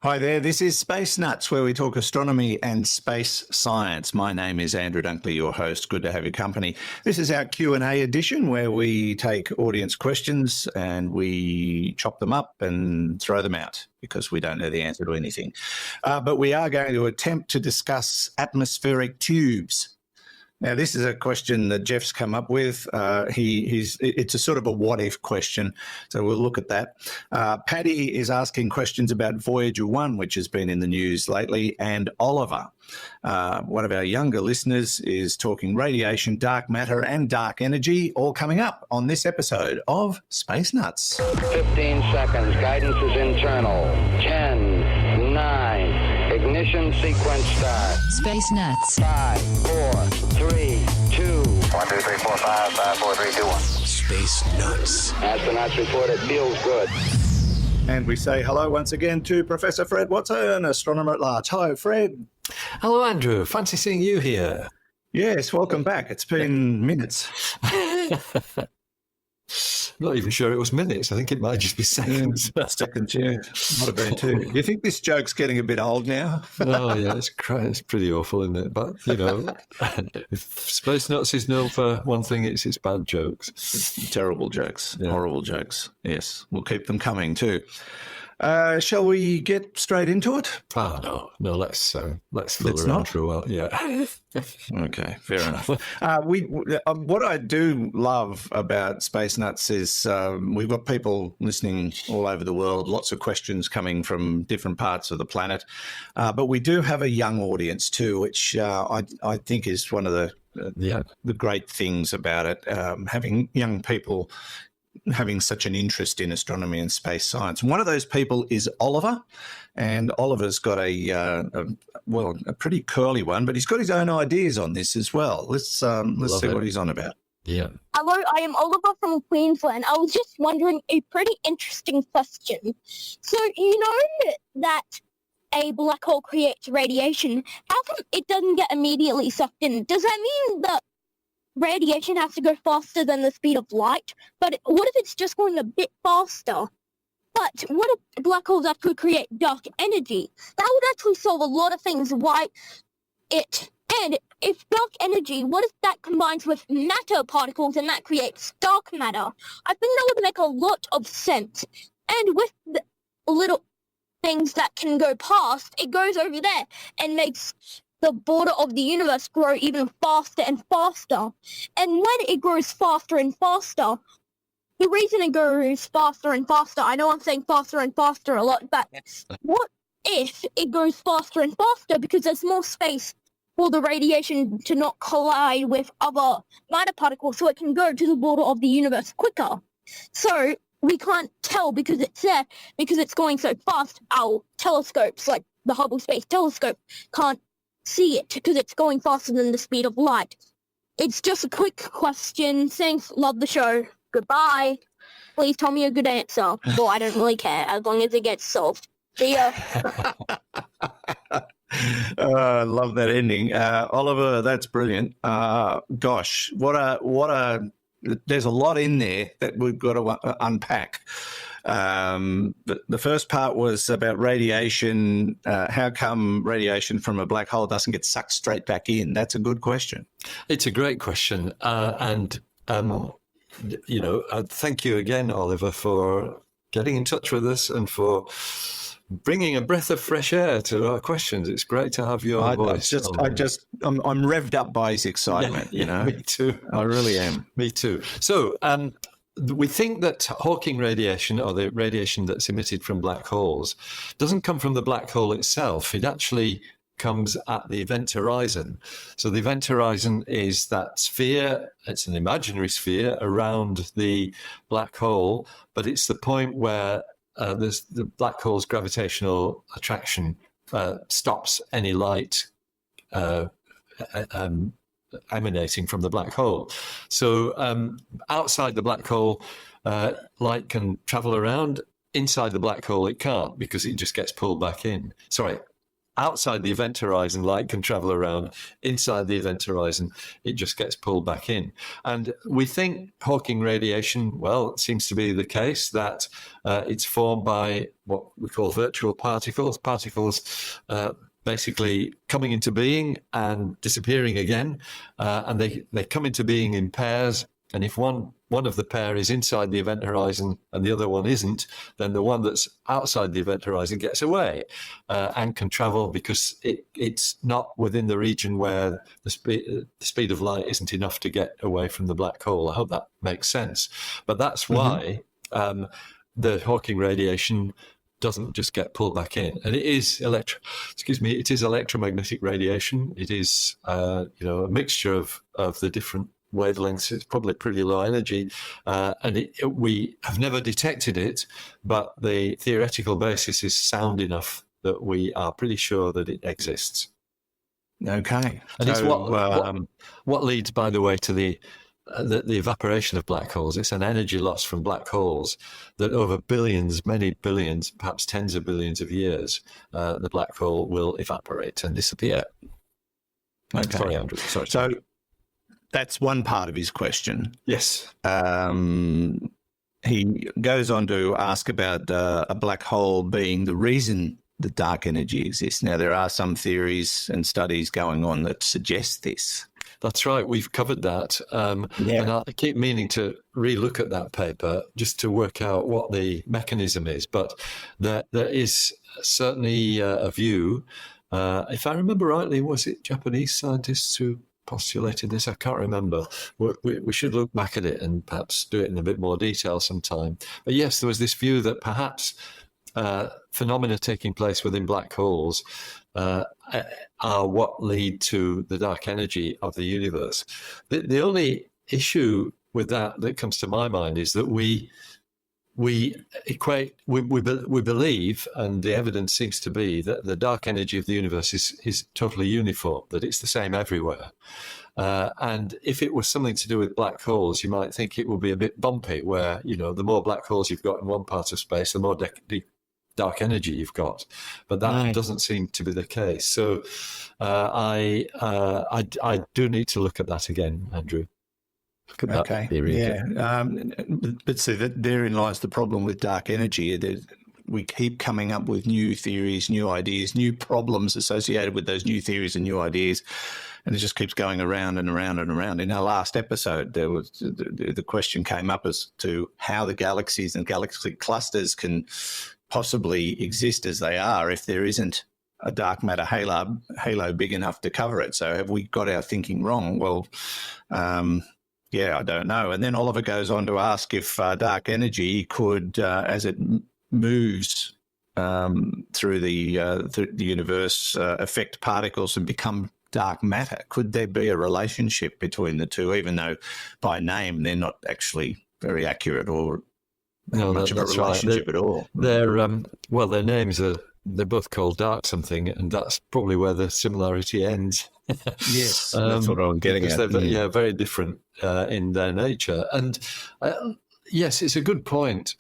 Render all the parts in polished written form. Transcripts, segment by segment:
Hi there, this is Space Nuts, where we talk astronomy and space science. My name is Andrew Dunkley, your host. Good to have your company. This is our Q&A edition, where we take audience questions and we chop them up and throw them out because we don't know the answer to anything. But we are going to attempt to discuss atmospheric tubes. Now, this is a question that Geoff's come up with. It's a sort of a what-if question, so we'll look at that. Paddy is asking questions about Voyager 1, which has been in the news lately, and Oliver, one of our younger listeners, is talking radiation, dark matter, and dark energy, all coming up on this episode of Space Nuts. 15 seconds. Guidance is internal. 10, 9... Ignition sequence start. Space Nuts. 5, 4, 3, 2. 1, 2, 3, 4, 5, 5, 4, 3, 2, 1. Space Nuts. Astronauts report it feels good. And we say hello once again to Professor Fred Watson, astronomer at large. Hello, Fred. Hello, Andrew. Fancy seeing you here. Yes, welcome back. It's been minutes. Not even sure it was minutes. I think it might just be seconds. Seconds, yeah. Might have been too. Do you think this joke's getting a bit old now? Oh, yeah, it's pretty awful, isn't it? But, you know, if Space Nuts is known for one thing, it's its bad jokes. Terrible jokes, yeah. Horrible jokes. Yes, we'll keep them coming too. Shall we get straight into it? Oh, no, let's fool around not? for a while. Yeah. Okay, fair enough. What I do love about Space Nuts is we've got people listening all over the world, lots of questions coming from different parts of the planet, but we do have a young audience too, which I think is one of the great things about it, having young people having such an interest in astronomy and space science. One of those people is Oliver, and Oliver's got a pretty curly one, but he's got his own ideas on this as well. Let's see what he's on about. Yeah. Hello, I am Oliver from Queensland. I was just wondering a pretty interesting question. So, you know that a black hole creates radiation. How come it doesn't get immediately sucked in? Does that mean that radiation has to go faster than the speed of light? But what if it's just going a bit faster? But what if black holes actually create dark energy? That would actually solve a lot of things. And if dark energy, what if that combines with matter particles and that creates dark matter? I think that would make a lot of sense. And with the little things that can go past, it goes over there and makes the border of the universe grow even faster and faster. And when it grows faster and faster, the reason it goes faster and faster, I know I'm saying faster and faster a lot, but what if it goes faster and faster because there's more space for the radiation to not collide with other matter particles so it can go to the border of the universe quicker? So we can't tell because it's there, because it's going so fast. Our telescopes, like the Hubble Space Telescope, can't see it because it's going faster than the speed of light. It's just a quick question. Thanks. Love the show. Goodbye. Please tell me a good answer. Well, I don't really care as long as it gets solved. See ya. I love that ending. Oliver, that's brilliant. Gosh, there's a lot in there that we've got to unpack. The first part was about radiation. How come radiation from a black hole doesn't get sucked straight back in? That's a good question. It's a great question. Thank you again, Oliver, for getting in touch with us and for bringing a breath of fresh air to our questions. It's great to have your voice. I'm revved up by his excitement, you know. Me too. I really am. Me too. So, we think that Hawking radiation, or the radiation that's emitted from black holes, doesn't come from the black hole itself. It actually comes at the event horizon. So the event horizon is that sphere, it's an imaginary sphere around the black hole, but it's the point where the black hole's gravitational attraction stops any light emanating from the black hole. So outside the black hole, light can travel around. Inside the black hole, it can't, because it just gets pulled back in. Sorry, outside the event horizon, light can travel around. Inside the event horizon, it just gets pulled back in. And we think Hawking radiation, well, it seems to be the case that it's formed by what we call virtual particles, basically coming into being and disappearing again. And they come into being in pairs. And if one of the pair is inside the event horizon and the other one isn't, then the one that's outside the event horizon gets away and can travel because it's not within the region where the speed of light isn't enough to get away from the black hole. I hope that makes sense. But that's why the Hawking radiation doesn't just get pulled back in, and it is electromagnetic radiation. It is a mixture of the different wavelengths. It's probably pretty low energy, and we have never detected it, but the theoretical basis is sound enough that we are pretty sure that it exists. Okay, and it's what leads, by the way, to the evaporation of black holes. It's an energy loss from black holes that over billions, many billions, perhaps tens of billions of years, the black hole will evaporate and disappear. Okay. Sorry, Andrew. Sorry. So that's one part of his question. Yes. He goes on to ask about a black hole being the reason that dark energy exists. Now, there are some theories and studies going on that suggest this. That's right. We've covered that. And I keep meaning to relook at that paper just to work out what the mechanism is. But there is certainly a view. If I remember rightly, was it Japanese scientists who postulated this? I can't remember. We should look back at it and perhaps do it in a bit more detail sometime. But yes, there was this view that perhaps phenomena taking place within black holes are what lead to the dark energy of the universe. The only issue with that comes to my mind is that we believe, and the evidence seems to be, that the dark energy of the universe is totally uniform, that it's the same everywhere. And if it was something to do with black holes, you might think it would be a bit bumpy, where the more black holes you've got in one part of space, the more dark energy you've got, but that doesn't seem to be the case. So I do need to look at that again, Andrew. Look at that theory again. But see, therein lies the problem with dark energy. We keep coming up with new theories, new ideas, new problems associated with those new theories and new ideas, and it just keeps going around and around and around. In our last episode, there was the question came up as to how the galaxies and galaxy clusters can possibly exist as they are if there isn't a dark matter halo big enough to cover it. So have we got our thinking wrong? Well, I don't know. And then Oliver goes on to ask if dark energy could, as it moves through the universe, affect particles and become dark matter. Could there be a relationship between the two, even though by name they're not actually very accurate or much of a relationship at all? Their names they're both called dark something, and that's probably where the similarity ends. Yes, that's what I'm getting at. They're very different in their nature. And yes, it's a good point.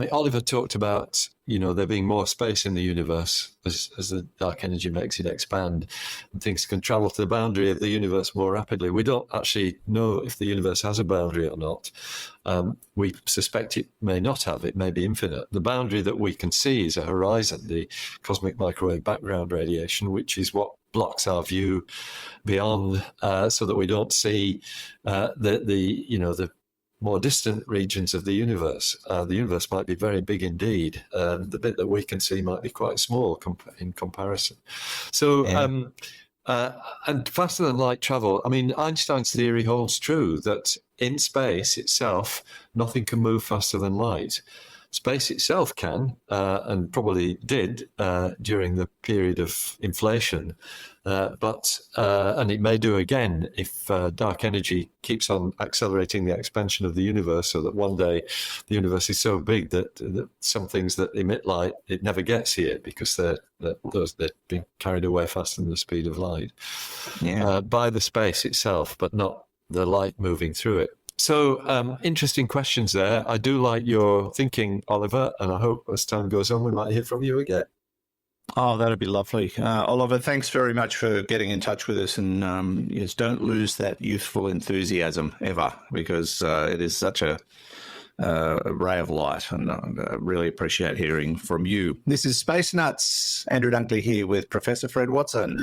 Oliver talked about there being more space in the universe as the dark energy makes it expand, and things can travel to the boundary of the universe more rapidly. We don't actually know if the universe has a boundary or not. We suspect it may not have. It may be infinite. The boundary that we can see is a horizon, the cosmic microwave background radiation, which is what blocks our view beyond, so that we don't see the more distant regions of the universe. The universe might be very big indeed. The bit that we can see might be quite small in comparison. So, and faster than light travel, Einstein's theory holds true that in space itself, nothing can move faster than light. Space itself can, and probably did during the period of inflation, and it may do again if dark energy keeps on accelerating the expansion of the universe, so that one day the universe is so big that some things that emit light, it never gets here because they're being carried away faster than the speed of light by the space itself, but not the light moving through it. So interesting questions there. I do like your thinking, Oliver, and I hope as time goes on we might hear from you again. Oh, that'd be lovely. Oliver, thanks very much for getting in touch with us. And yes, don't lose that youthful enthusiasm ever, because it is such a ray of light. And I really appreciate hearing from you. This is Space Nuts. Andrew Dunkley here with Professor Fred Watson.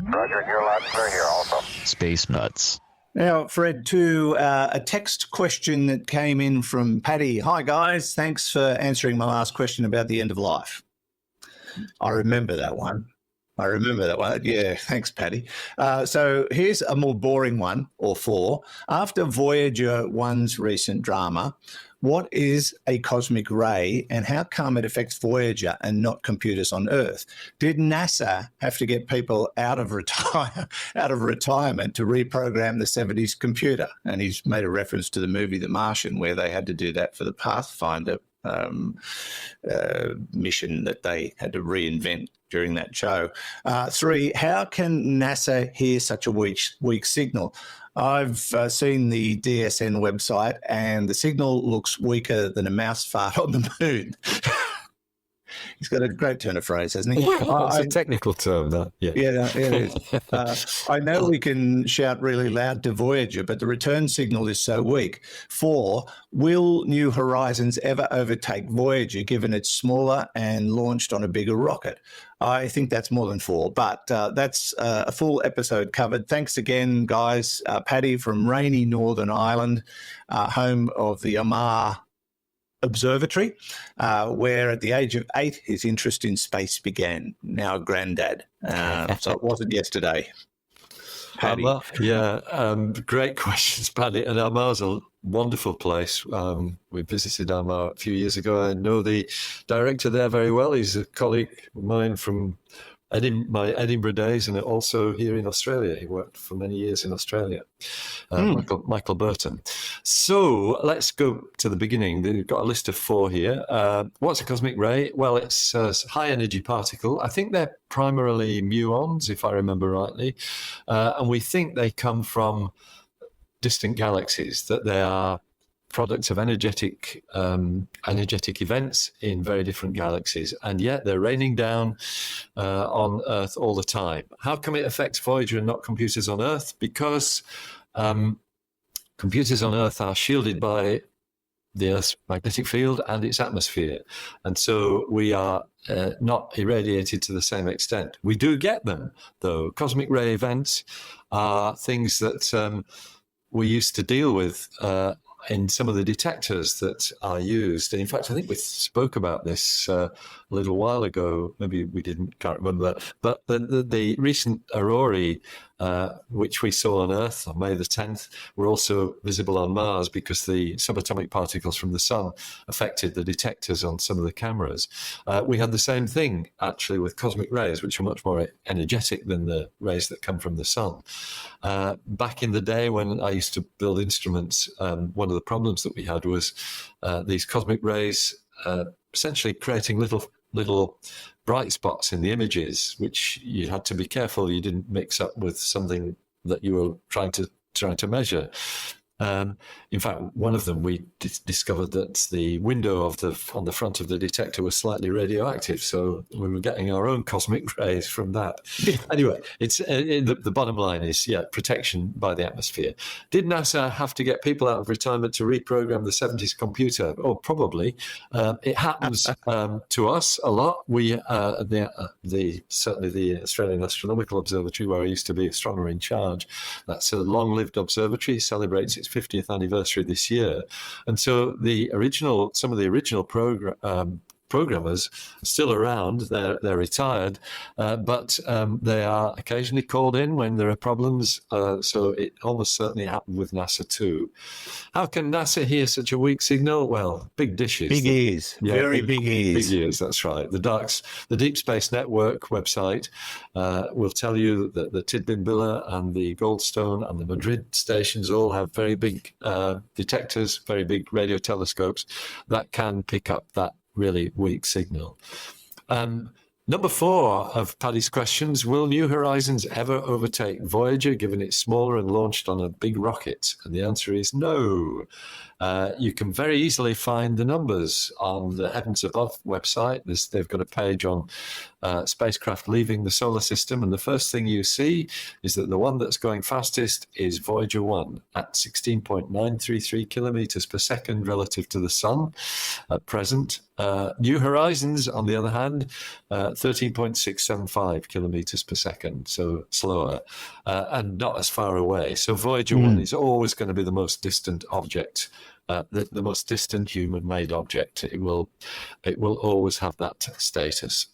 Roger, you're loud and clear here also. Space Nuts. Now, Fred, to a text question that came in from Paddy. Hi, guys. Thanks for answering my last question about the end of life. I remember that one. Yeah, thanks, Paddy. So here's a more boring one, or four. After Voyager 1's recent drama, what is a cosmic ray and how come it affects Voyager and not computers on Earth? Did NASA have to get people out of retirement to reprogram the 70s computer? And he's made a reference to the movie The Martian, where they had to do that for the Pathfinder mission that they had to reinvent during that show. 3, how can NASA hear such a weak signal? I've seen the DSN website and the signal looks weaker than a mouse fart on the moon. He's got a great turn of phrase, hasn't he? It's a technical term, that. Yeah, it is. I know we can shout really loud to Voyager, but the return signal is so weak. 4, will New Horizons ever overtake Voyager, given it's smaller and launched on a bigger rocket? I think that's more than 4, but that's a full episode covered. Thanks again, guys. Paddy from rainy Northern Ireland, home of the Amar Observatory, where at the age of 8 his interest in space began. Now a granddad, so it wasn't yesterday. Paddy. Great questions, Paddy. And Amar's a wonderful place. We visited Amar a few years ago. I know the director there very well. He's a colleague of mine from my Edinburgh days, and also here in Australia. He worked for many years in Australia, Michael Burton. So let's go to the beginning. We've got a list of 4 here. What's a cosmic ray? Well, it's a high-energy particle. I think they're primarily muons, if I remember rightly, and we think they come from distant galaxies, that they are products of energetic events in very different galaxies, and yet they're raining down on Earth all the time. How come it affects Voyager and not computers on Earth? Because computers on Earth are shielded by the Earth's magnetic field and its atmosphere, and so we are not irradiated to the same extent. We do get them, though. Cosmic ray events are things that we used to deal with in some of the detectors that are used. And in fact, I think we spoke about this a little while ago. Maybe we didn't, can't remember. But the recent aurorae, which we saw on Earth on May the 10th, were also visible on Mars because the subatomic particles from the sun affected the detectors on some of the cameras. We had the same thing, actually, with cosmic rays, which are much more energetic than the rays that come from the sun. Back in the day when I used to build instruments, one of the problems that we had was these cosmic rays essentially creating little bright spots in the images, which you had to be careful you didn't mix up with something that you were trying to measure. In fact, one of them, we discovered that the window on the front of the detector was slightly radioactive, so we were getting our own cosmic rays from that. Anyway, it's the bottom line is, protection by the atmosphere. Did NASA have to get people out of retirement to reprogram the 70s computer? Oh, probably. It happens to us a lot. We, certainly the Australian Astronomical Observatory, where I used to be astronomer in charge, that's a long-lived observatory, celebrates its 50th anniversary this year, and so some of the original programmers are still around. They're retired, but they are occasionally called in when there are problems. So it almost certainly happened with NASA too. How can NASA hear such a weak signal? Well, big dishes. Big ears. Very big ears. Big ears, that's right. The Deep Space Network website will tell you that the Tidbinbilla and the Goldstone and the Madrid stations all have very big detectors, very big radio telescopes that can pick up that really weak signal. Number 4 of Paddy's questions: will New Horizons ever overtake Voyager, given it's smaller and launched on a big rocket? And the answer is no. You can very easily find the numbers on the Heavens Above website. They've got a page on spacecraft leaving the solar system, and the first thing you see is that the one that's going fastest is Voyager 1 at 16.933 kilometers per second relative to the Sun at present. New Horizons, on the other hand, 13.675 kilometers per second, so slower and not as far away. So Voyager 1 is always going to be the most distant object, the most distant human-made object. It will always have that status.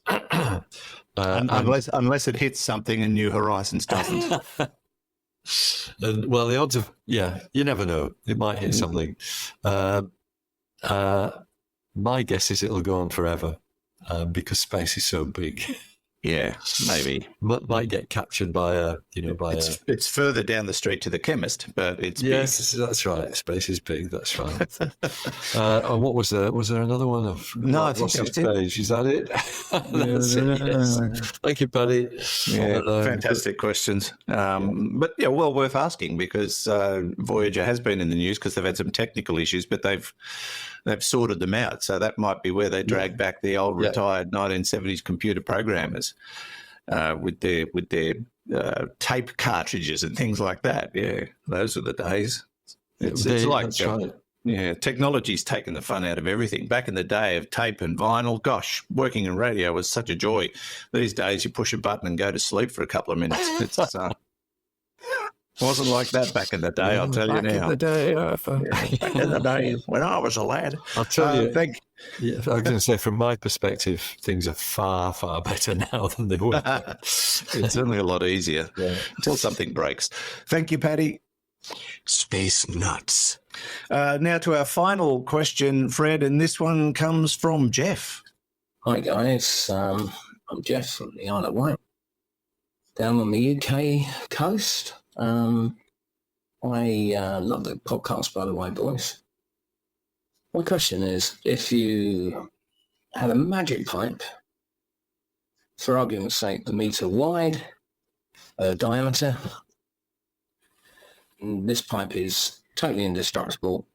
Unless it hits something and New Horizons doesn't. And, well, the odds of, you never know. It might hit something. My guess is it'll go on forever because space is so big. Yeah, maybe. Might get captured by It's further down the street to the chemist, but it's yes, big. That's right. Space is big. That's right. And what was there? Was there another one? No, I think Ross's that's it. page. Is that it? That's it. Yes. Thank you, Paddy. Yeah, fantastic questions. But yeah, well worth asking because Voyager has been in the news because they've had some technical issues, but they've sorted them out. So that might be where they drag back the old retired 1970s computer programmers with their tape cartridges and things like that. Yeah, those are the days. It's like that's right. Yeah, technology's taken the fun out of everything. Back in the day of tape and vinyl, gosh, working in radio was such a joy. These days you push a button and go to sleep for a couple of minutes. It's wasn't like that back in the day, I'll tell you now. Back in the day, Back in the day when I was a lad. I'll tell you. Yeah, I was going to say, from my perspective, things are far, far better now than they were. it's certainly a lot easier until something breaks. Thank you, Paddy. Space nuts. Now to our final question, Fred, and this one comes from Geoff. Hi guys, I'm Geoff from the Isle of Wight, down on the UK coast. I love the podcast, by the way, boys. My question is, if you had a magic pipe, for argument's sake, a metre wide diameter, and this pipe is totally indestructible,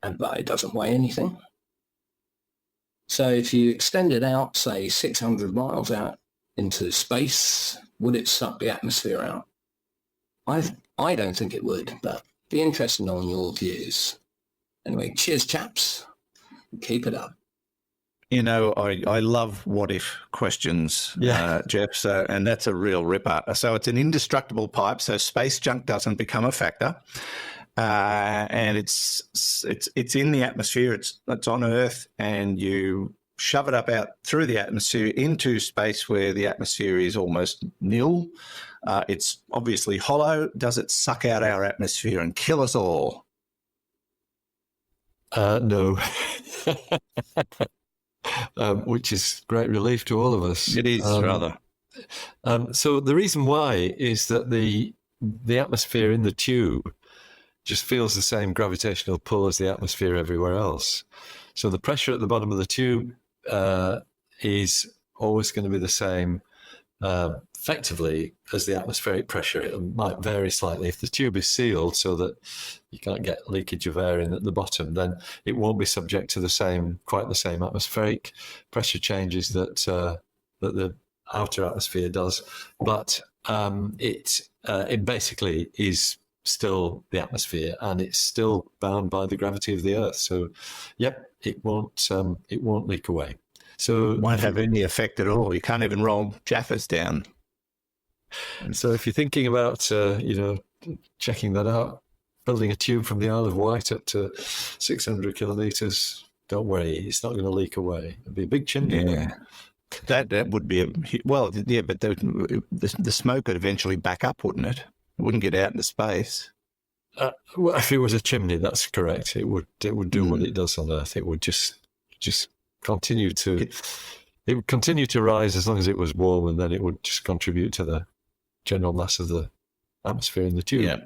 but it doesn't weigh anything. So if you extend it out, say 600 miles out into space, would it suck the atmosphere out? I don't think it would, but be interested on your views. Anyway, cheers, chaps. Keep it up. You know, I love what-if questions, Geoff, so, and that's a real ripper. So it's an indestructible pipe, so space junk doesn't become a factor. And it's in the atmosphere, it's on Earth, and you shove it up out through the atmosphere into space where the atmosphere is almost nil. It's obviously hollow. Does it suck out our atmosphere and kill us all? No. Which is great relief to all of us. It is, rather. So the reason why is that the atmosphere in the tube just feels the same gravitational pull as the atmosphere everywhere else. So the pressure at the bottom of the tube is always going to be the same effectively as the atmospheric pressure. It might vary slightly. If the tube is sealed so that you can't get leakage of air in at the bottom, then it won't be subject to quite the same atmospheric pressure changes that the outer atmosphere does. But it basically is still the atmosphere, and it's still bound by the gravity of the Earth. So, it won't leak away. So it won't have any effect at all. You can't even roll Jaffas down. So if you're thinking about checking that out, building a tube from the Isle of Wight up to 600 kilometres, don't worry, it's not going to leak away. It'll be a big chimney. Yeah. That would be but the smoke would eventually back up, wouldn't it? It wouldn't get out into space. Well, if it was a chimney, that's correct. It would do what it does on Earth. It would just continue to rise as long as it was warm, and then it would just contribute to the general mass of the atmosphere in the tube. Yeah.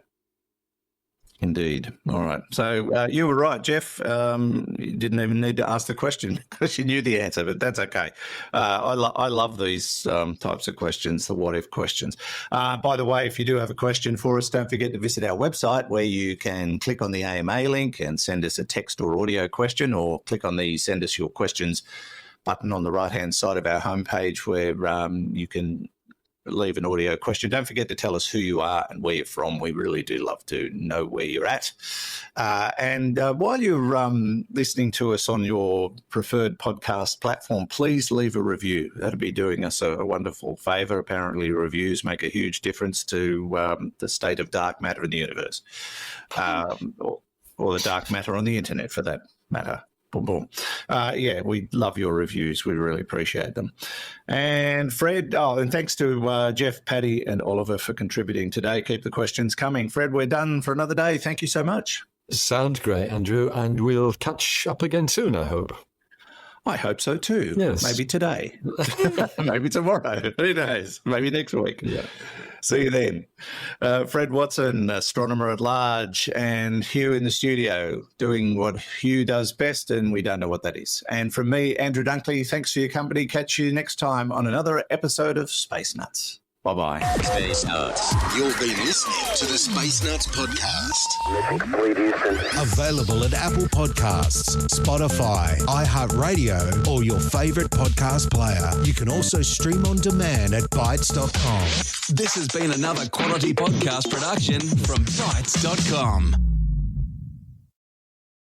Indeed. All right. So you were right, Geoff. You didn't even need to ask the question because you knew the answer, but that's okay. I love these types of questions, the what-if questions. By the way, if you do have a question for us, don't forget to visit our website where you can click on the AMA link and send us a text or audio question, or click on the Send Us Your Questions button on the right-hand side of our homepage where you can leave an audio question. Don't forget to tell us who you are and where you're from. We really do love to know where you're at. And while you're listening to us on your preferred podcast platform, please leave a review. That'll be doing us a wonderful favour. Apparently, reviews make a huge difference to the state of dark matter in the universe, or the dark matter on the internet, for that matter. Boom, boom. Yeah, we love your reviews. We really appreciate them. And Fred, and thanks to Geoff, Paddy and Oliver for contributing today. Keep the questions coming. Fred, we're done for another day. Thank you so much. Sounds great, Andrew. And we'll catch up again soon, I hope. I hope so too. Yes. Maybe today. Maybe tomorrow. Who knows? Maybe next week. Yeah. See you then. Fred Watson, astronomer at large, and Hugh in the studio doing what Hugh does best, and we don't know what that is. And from me, Andrew Dunkley, thanks for your company. Catch you next time on another episode of Space Nuts. Bye-bye. Space Nuts. You've been listening to the Space Nuts podcast. Mission complete, Houston. Available at Apple Podcasts, Spotify, iHeartRadio, or your favorite podcast player. You can also stream on demand at bytes.com. This has been another quality podcast production from bytes.com.